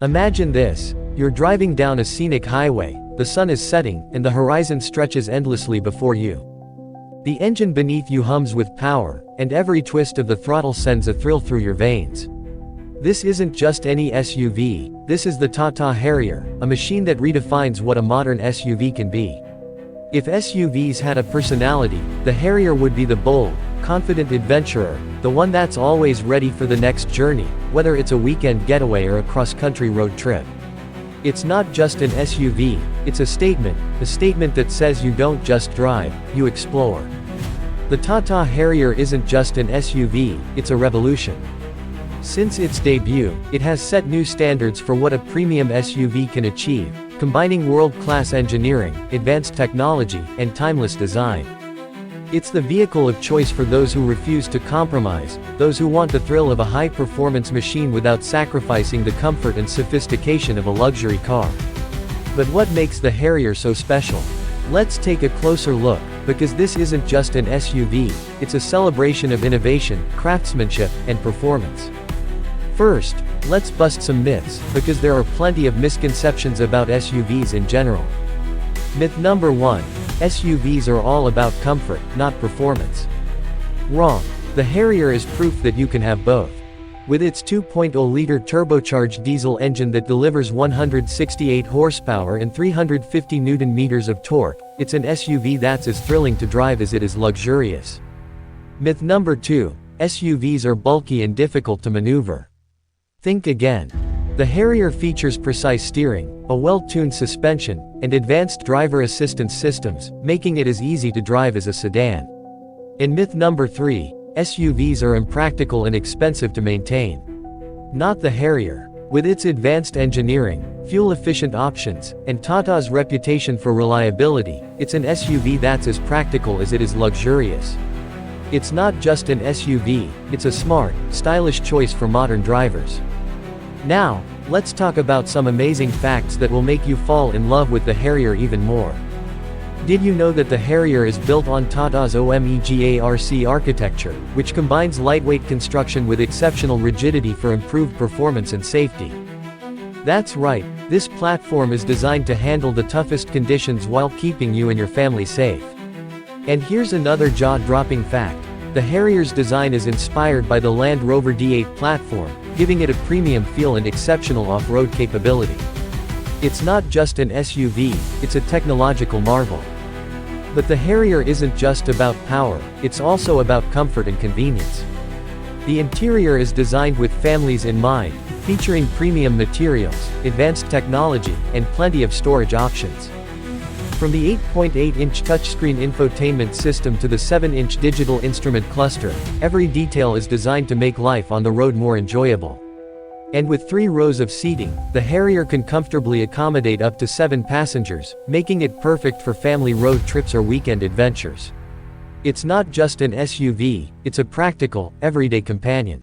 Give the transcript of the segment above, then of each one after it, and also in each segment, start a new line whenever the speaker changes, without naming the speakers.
Imagine this. You're driving down a scenic highway, the sun is setting, and the horizon stretches endlessly before you. The engine beneath you hums with power, and every twist of the throttle sends a thrill through your veins. This isn't just any SUV, this is the Tata Harrier, a machine that redefines what a modern SUV can be. If SUVs had a personality, the Harrier would be the bold, confident adventurer, the one that's always ready for the next journey, whether it's a weekend getaway or a cross-country road trip. It's not just an SUV, it's a statement that says you don't just drive, you explore. The Tata Harrier isn't just an SUV, it's a revolution. Since its debut, it has set new standards for what a premium SUV can achieve, combining world-class engineering, advanced technology, and timeless design. It's the vehicle of choice for those who refuse to compromise, those who want the thrill of a high-performance machine without sacrificing the comfort and sophistication of a luxury car. But what makes the Harrier so special? Let's take a closer look, because this isn't just an SUV, it's a celebration of innovation, craftsmanship, and performance. First, let's bust some myths, because there are plenty of misconceptions about SUVs in general. Myth number 1. SUVs are all about comfort, not performance. Wrong. The Harrier is proof that you can have both. With its 2.0-liter turbocharged diesel engine that delivers 168 horsepower and 350 Nm of torque, it's an SUV that's as thrilling to drive as it is luxurious. Myth number 2. SUVs are bulky and difficult to maneuver. Think again. The Harrier features precise steering, a well-tuned suspension, and advanced driver assistance systems, making it as easy to drive as a sedan. And myth number 3. SUVs are impractical and expensive to maintain. Not the Harrier. With its advanced engineering, fuel-efficient options, and Tata's reputation for reliability, it's an SUV that's as practical as it is luxurious. It's not just an SUV, it's a smart, stylish choice for modern drivers. Now, let's talk about some amazing facts that will make you fall in love with the Harrier even more. Did you know that the Harrier is built on Tata's OMEGARC architecture, which combines lightweight construction with exceptional rigidity for improved performance and safety? That's right, this platform is designed to handle the toughest conditions while keeping you and your family safe. And here's another jaw-dropping fact. The Harrier's design is inspired by the Land Rover D8 platform, giving it a premium feel and exceptional off-road capability. It's not just an SUV, it's a technological marvel. But the Harrier isn't just about power, it's also about comfort and convenience. The interior is designed with families in mind, featuring premium materials, advanced technology, and plenty of storage options. From the 8.8-inch touchscreen infotainment system to the 7-inch digital instrument cluster, every detail is designed to make life on the road more enjoyable. And with 3 rows of seating, the Harrier can comfortably accommodate up to 7 passengers, making it perfect for family road trips or weekend adventures. It's not just an SUV, it's a practical, everyday companion.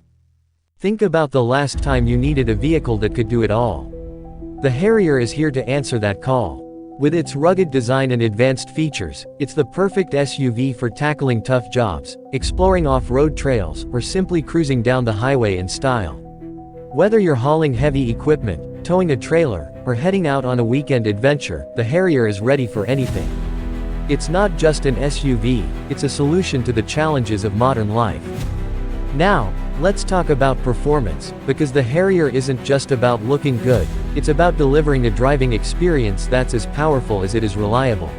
Think about the last time you needed a vehicle that could do it all. The Harrier is here to answer that call. With its rugged design and advanced features, it's the perfect SUV for tackling tough jobs, exploring off-road trails, or simply cruising down the highway in style. Whether you're hauling heavy equipment, towing a trailer, or heading out on a weekend adventure, the Harrier is ready for anything. It's not just an SUV, it's a solution to the challenges of modern life. Now, let's talk about performance, because the Harrier isn't just about looking good, it's about delivering a driving experience that's as powerful as it is reliable.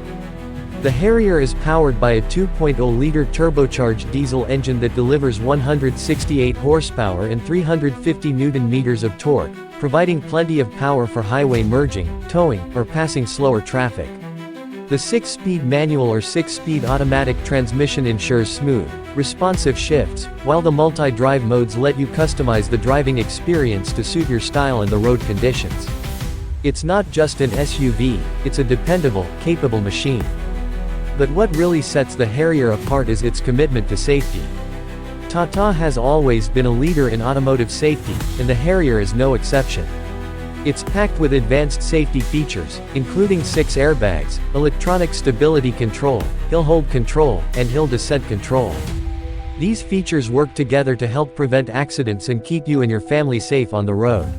The Harrier is powered by a 2.0-liter turbocharged diesel engine that delivers 168 horsepower and 350 Nm of torque, providing plenty of power for highway merging, towing, or passing slower traffic. The 6-speed manual or 6-speed automatic transmission ensures smooth, responsive shifts, while the multi-drive modes let you customize the driving experience to suit your style and the road conditions. It's not just an SUV, it's a dependable, capable machine. But what really sets the Harrier apart is its commitment to safety. Tata has always been a leader in automotive safety, and the Harrier is no exception. It's packed with advanced safety features, including 6 airbags, electronic stability control, hill hold control, and hill descent control. These features work together to help prevent accidents and keep you and your family safe on the road.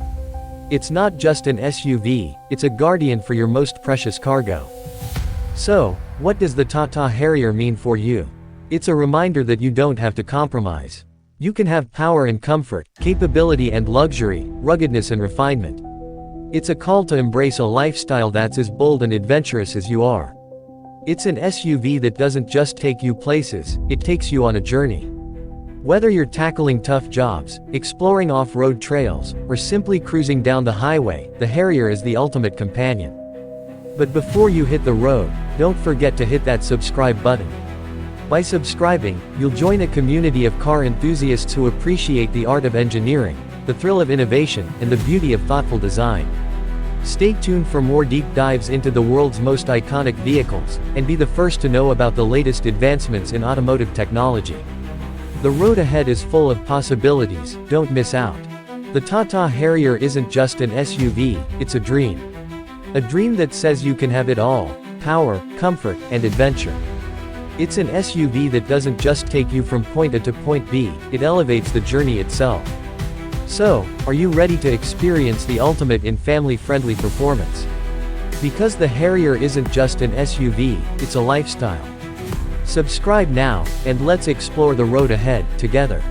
It's not just an SUV, it's a guardian for your most precious cargo. So, what does the Tata Harrier mean for you? It's a reminder that you don't have to compromise. You can have power and comfort, capability and luxury, ruggedness and refinement. It's a call to embrace a lifestyle that's as bold and adventurous as you are. It's an SUV that doesn't just take you places, it takes you on a journey. Whether you're tackling tough jobs, exploring off-road trails, or simply cruising down the highway, the Harrier is the ultimate companion. But before you hit the road, don't forget to hit that subscribe button. By subscribing, you'll join a community of car enthusiasts who appreciate the art of engineering, the thrill of innovation, and the beauty of thoughtful design. Stay tuned for more deep dives into the world's most iconic vehicles, and be the first to know about the latest advancements in automotive technology. The road ahead is full of possibilities, don't miss out. The Tata Harrier isn't just an SUV, it's a dream. A dream that says you can have it all: power, comfort, and adventure. It's an SUV that doesn't just take you from point A to point B, it elevates the journey itself. So, are you ready to experience the ultimate in family-friendly performance? Because the Harrier isn't just an SUV, it's a lifestyle. Subscribe now, and let's explore the road ahead, together.